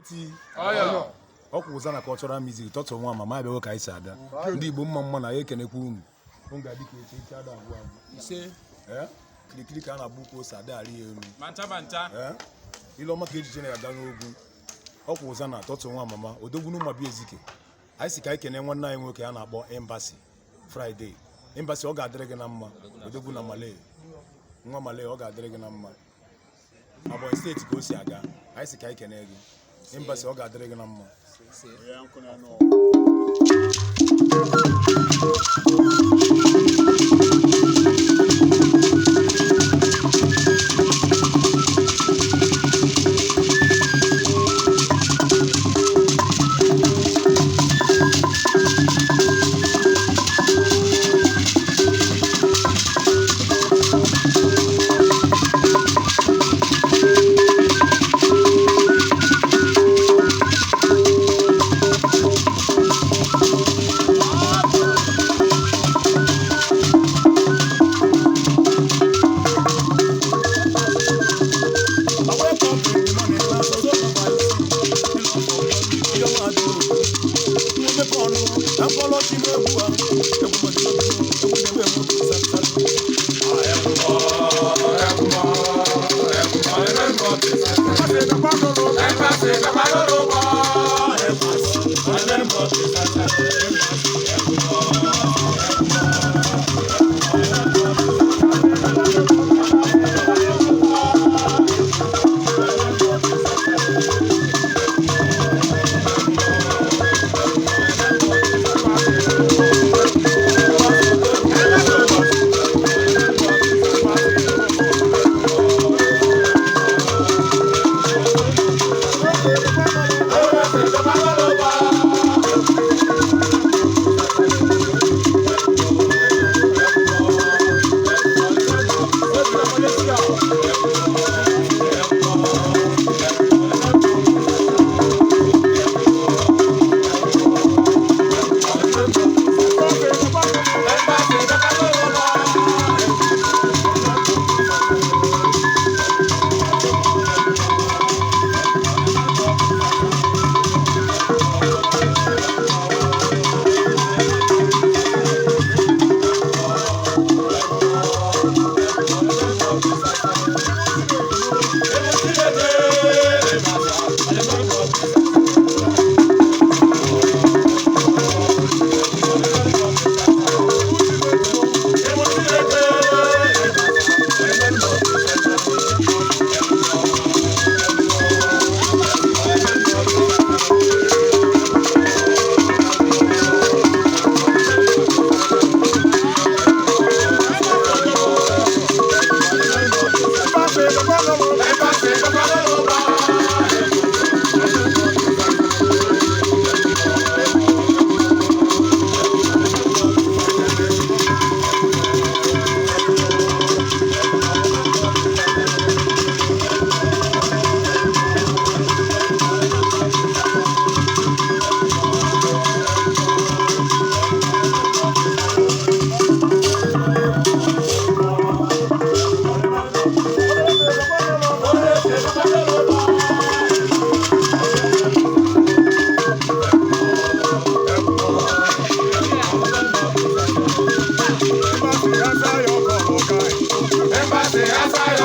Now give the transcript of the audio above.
iti Hosannah Cultural music tọtụ Nwamama abịago ka anyị si ada ndị Igbo mma na ya ekenekwa unu nga dịka echi ada abụọ ise kirikiri ka a na-agba ukwu ose ada arị elu manta ile ọma ka ejije na-aga n'ogwu Hosannah tọtụ Nwamama odogwu n'ụmụabi ezike anyị si ka anyị kene nwanne anyị nwoke a na-akpọ Embassy Friday Embassy ọ ga-adịrị gị na mma odogwu na Malay nwa Malay ọ ga-adịrị gị na mma Abọị steeti ka o si aga anyị si ka anyị kene gị Embassy ọ ga-adịrị gị na mma Embassy,